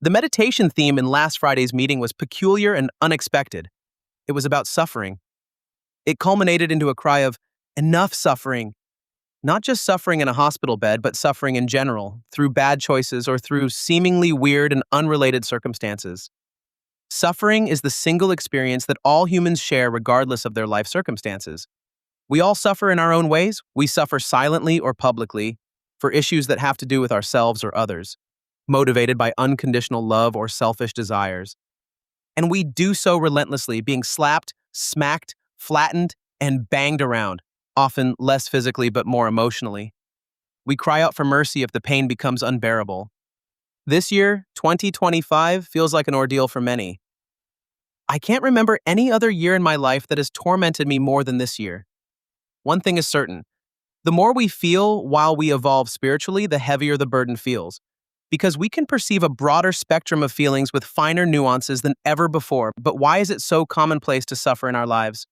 The meditation theme in last Friday's meeting was peculiar and unexpected. It was about suffering. It culminated into a cry of, "Enough suffering." Not just suffering in a hospital bed, but suffering in general, through bad choices or through seemingly weird and unrelated circumstances. Suffering is the single experience that all humans share regardless of their life circumstances. We all suffer in our own ways. We suffer silently or publicly for issues that have to do with ourselves or others, motivated by unconditional love or selfish desires. And we do so relentlessly, being slapped, smacked, flattened, and banged around, often less physically but more emotionally. We cry out for mercy if the pain becomes unbearable. This year, 2025, feels like an ordeal for many. I can't remember any other year in my life that has tormented me more than this year. One thing is certain. The more we feel while we evolve spiritually, the heavier the burden feels, because we can perceive a broader spectrum of feelings with finer nuances than ever before. But why is it so commonplace to suffer in our lives?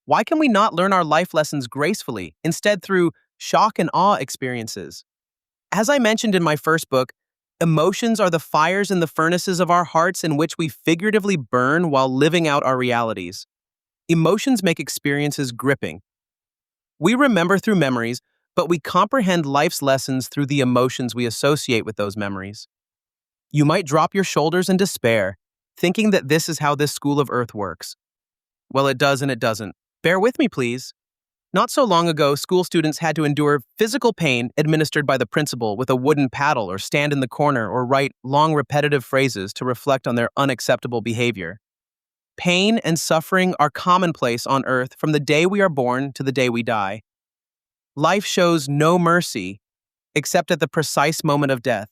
Why can we not learn our life lessons gracefully, instead through shock and awe experiences? As I mentioned in my first book, emotions are the fires in the furnaces of our hearts in which we figuratively burn while living out our realities. Emotions make experiences gripping. We remember through memories, but we comprehend life's lessons through the emotions we associate with those memories. You might drop your shoulders in despair, thinking that this is how this school of earth works. Well, it does and it doesn't. Bear with me, please. Not so long ago, school students had to endure physical pain administered by the principal with a wooden paddle or stand in the corner or write long repetitive phrases to reflect on their unacceptable behavior. Pain and suffering are commonplace on earth from the day we are born to the day we die. Life shows no mercy except at the precise moment of death,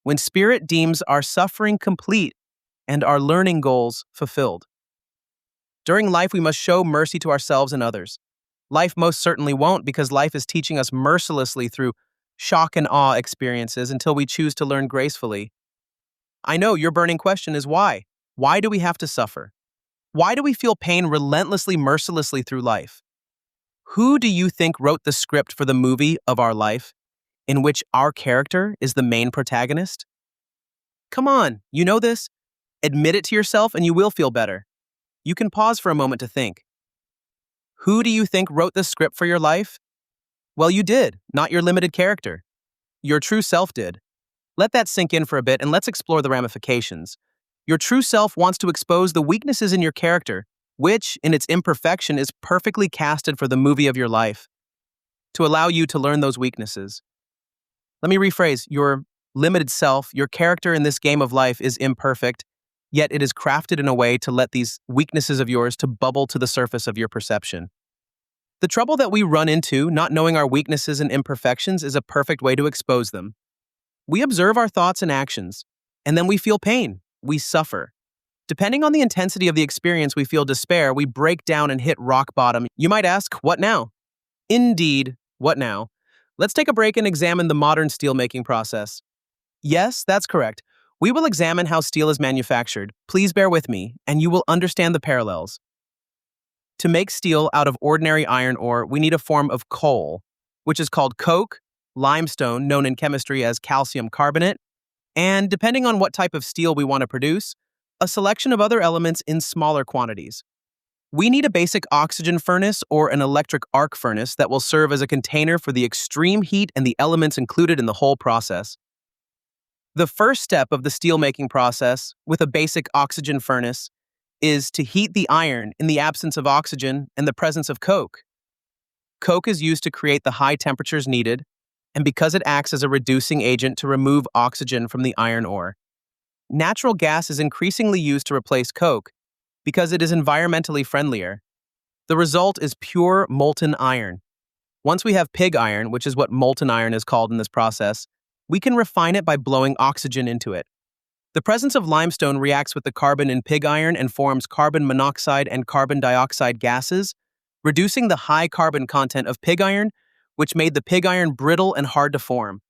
when spirit deems our suffering complete and our learning goals fulfilled. During life, we must show mercy to ourselves and others. Life most certainly won't, because life is teaching us mercilessly through shock and awe experiences until we choose to learn gracefully. I know your burning question is why? Why do we have to suffer? Why do we feel pain relentlessly, mercilessly through life? Who do you think wrote the script for the movie of our life, in which our character is the main protagonist? Come on, you know this. Admit it to yourself and you will feel better. You can pause for a moment to think. Who do you think wrote the script for your life? Well, you did, not your limited character. Your true self did. Let that sink in for a bit and let's explore the ramifications. Your true self wants to expose the weaknesses in your character, which, in its imperfection, is perfectly casted for the movie of your life, to allow you to learn those weaknesses. Let me rephrase. Your limited self, your character in this game of life is imperfect, yet it is crafted in a way to let these weaknesses of yours to bubble to the surface of your perception. The trouble that we run into, not knowing our weaknesses and imperfections, is a perfect way to expose them. We observe our thoughts and actions, and then we feel pain. We suffer. Depending on the intensity of the experience, we feel despair, we break down and hit rock bottom. You might ask, what now? Indeed, what now? Let's take a break and examine the modern steelmaking process. Yes, that's correct. We will examine how steel is manufactured. Please bear with me, and you will understand the parallels. To make steel out of ordinary iron ore, we need a form of coal, which is called coke, limestone, known in chemistry as calcium carbonate, and depending on what type of steel we want to produce, a selection of other elements in smaller quantities. We need a basic oxygen furnace or an electric arc furnace that will serve as a container for the extreme heat and the elements included in the whole process. The first step of the steelmaking process, with a basic oxygen furnace, is to heat the iron in the absence of oxygen and the presence of coke. Coke is used to create the high temperatures needed, and because it acts as a reducing agent to remove oxygen from the iron ore. Natural gas is increasingly used to replace coke because it is environmentally friendlier. The result is pure molten iron. Once we have pig iron, which is what molten iron is called in this process, we can refine it by blowing oxygen into it. The presence of limestone reacts with the carbon in pig iron and forms carbon monoxide and carbon dioxide gases, reducing the high carbon content of pig iron, which made the pig iron brittle and hard to form.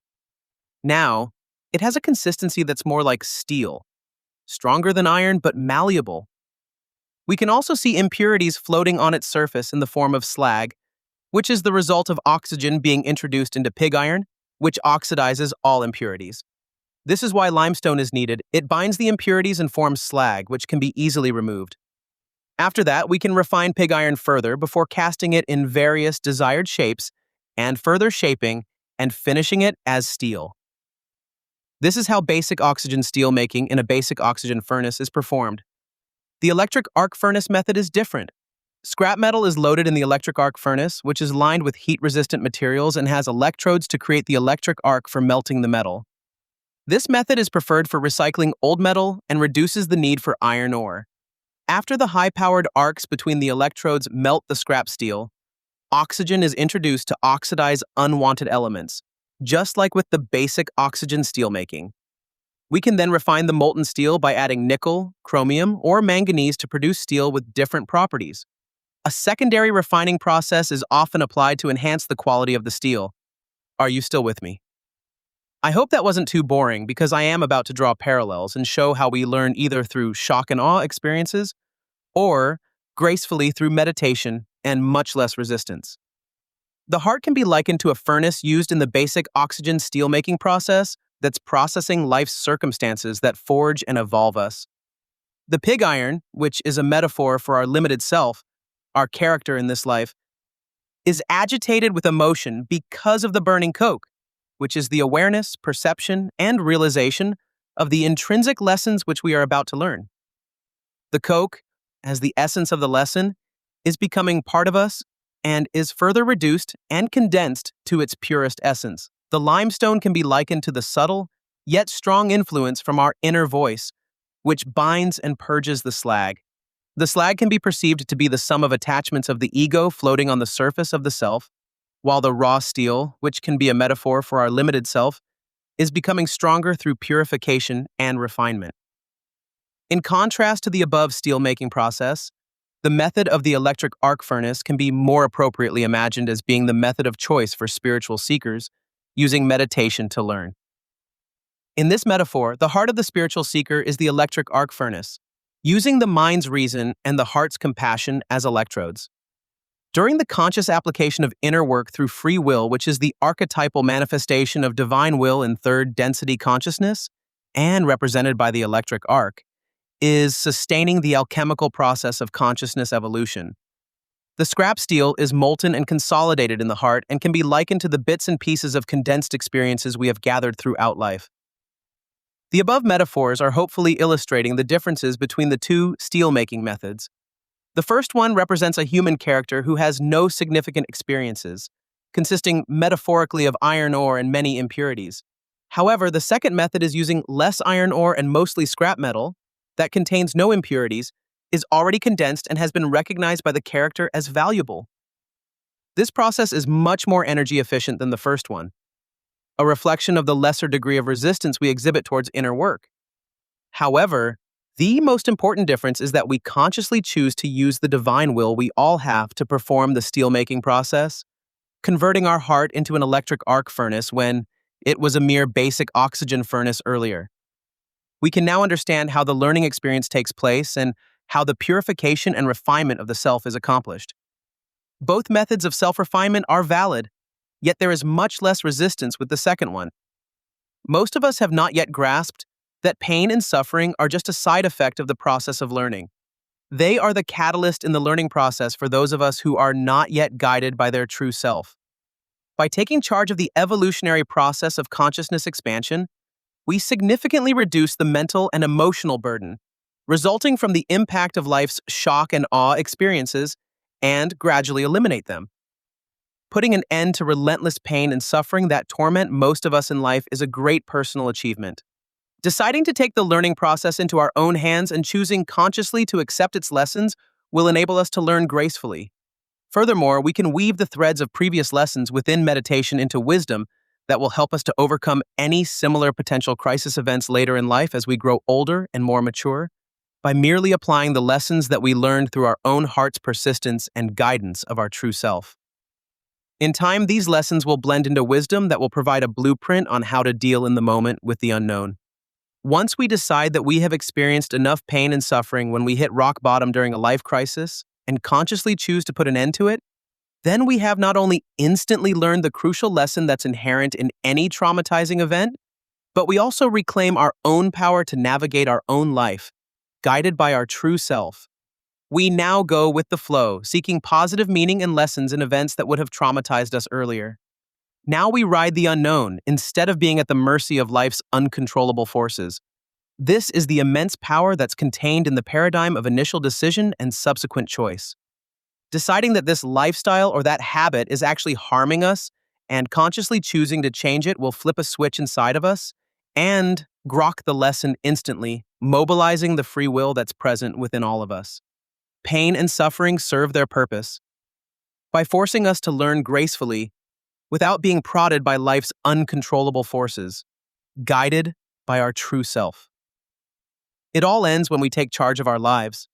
Now, it has a consistency that's more like steel, stronger than iron but malleable. We can also see impurities floating on its surface in the form of slag, which is the result of oxygen being introduced into pig iron, which oxidizes all impurities. This is why limestone is needed. It binds the impurities and forms slag, which can be easily removed. After that, we can refine pig iron further before casting it in various desired shapes and further shaping and finishing it as steel. This is how basic oxygen steel making in a basic oxygen furnace is performed. The electric arc furnace method is different. Scrap metal is loaded in the electric arc furnace, which is lined with heat-resistant materials and has electrodes to create the electric arc for melting the metal. This method is preferred for recycling old metal and reduces the need for iron ore. After the high-powered arcs between the electrodes melt the scrap steel, oxygen is introduced to oxidize unwanted elements, just like with the basic oxygen steelmaking. We can then refine the molten steel by adding nickel, chromium, or manganese to produce steel with different properties. A secondary refining process is often applied to enhance the quality of the steel. Are you still with me? I hope that wasn't too boring because I am about to draw parallels and show how we learn either through shock and awe experiences or gracefully through meditation and much less resistance. The heart can be likened to a furnace used in the basic oxygen steelmaking process that's processing life's circumstances that forge and evolve us. The pig iron, which is a metaphor for our limited self, our character in this life, is agitated with emotion because of the burning coke, which is the awareness, perception, and realization of the intrinsic lessons which we are about to learn. The coke, as the essence of the lesson, is becoming part of us and is further reduced and condensed to its purest essence. The limestone can be likened to the subtle, yet strong influence from our inner voice, which binds and purges the slag. The slag can be perceived to be the sum of attachments of the ego floating on the surface of the self, while the raw steel, which can be a metaphor for our limited self, is becoming stronger through purification and refinement. In contrast to the above steelmaking process, the method of the electric arc furnace can be more appropriately imagined as being the method of choice for spiritual seekers using meditation to learn. In this metaphor, the heart of the spiritual seeker is the electric arc furnace, using the mind's reason and the heart's compassion as electrodes. During the conscious application of inner work through free will, which is the archetypal manifestation of divine will in third density consciousness, and represented by the electric arc, is sustaining the alchemical process of consciousness evolution. The scrap steel is molten and consolidated in the heart and can be likened to the bits and pieces of condensed experiences we have gathered throughout life. The above metaphors are hopefully illustrating the differences between the two steel-making methods. The first one represents a human character who has no significant experiences, consisting metaphorically of iron ore and many impurities. However, the second method is using less iron ore and mostly scrap metal that contains no impurities, is already condensed and has been recognized by the character as valuable. This process is much more energy efficient than the first one, a reflection of the lesser degree of resistance we exhibit towards inner work. However, the most important difference is that we consciously choose to use the divine will we all have to perform the steelmaking process, converting our heart into an electric arc furnace when it was a mere basic oxygen furnace earlier. We can now understand how the learning experience takes place and how the purification and refinement of the self is accomplished. Both methods of self-refinement are valid, yet there is much less resistance with the second one. Most of us have not yet grasped that pain and suffering are just a side effect of the process of learning. They are the catalyst in the learning process for those of us who are not yet guided by their true self. By taking charge of the evolutionary process of consciousness expansion, we significantly reduce the mental and emotional burden resulting from the impact of life's shock and awe experiences and gradually eliminate them. Putting an end to relentless pain and suffering that torment most of us in life is a great personal achievement. Deciding to take the learning process into our own hands and choosing consciously to accept its lessons will enable us to learn gracefully. Furthermore, we can weave the threads of previous lessons within meditation into wisdom that will help us to overcome any similar potential crisis events later in life as we grow older and more mature, by merely applying the lessons that we learned through our own heart's persistence and guidance of our true self. In time, these lessons will blend into wisdom that will provide a blueprint on how to deal in the moment with the unknown. Once we decide that we have experienced enough pain and suffering when we hit rock bottom during a life crisis and consciously choose to put an end to it, then we have not only instantly learned the crucial lesson that's inherent in any traumatizing event, But we also reclaim our own power to navigate our own life, guided by our true self. We now go with the flow, seeking positive meaning and lessons in events that would have traumatized us earlier. Now we ride the unknown instead of being at the mercy of life's uncontrollable forces. This is the immense power that's contained in the paradigm of initial decision and subsequent choice. Deciding that this lifestyle or that habit is actually harming us and consciously choosing to change it will flip a switch inside of us and grok the lesson instantly, mobilizing the free will that's present within all of us. Pain and suffering serve their purpose by forcing us to learn gracefully without being prodded by life's uncontrollable forces, guided by our true self. It all ends when we take charge of our lives.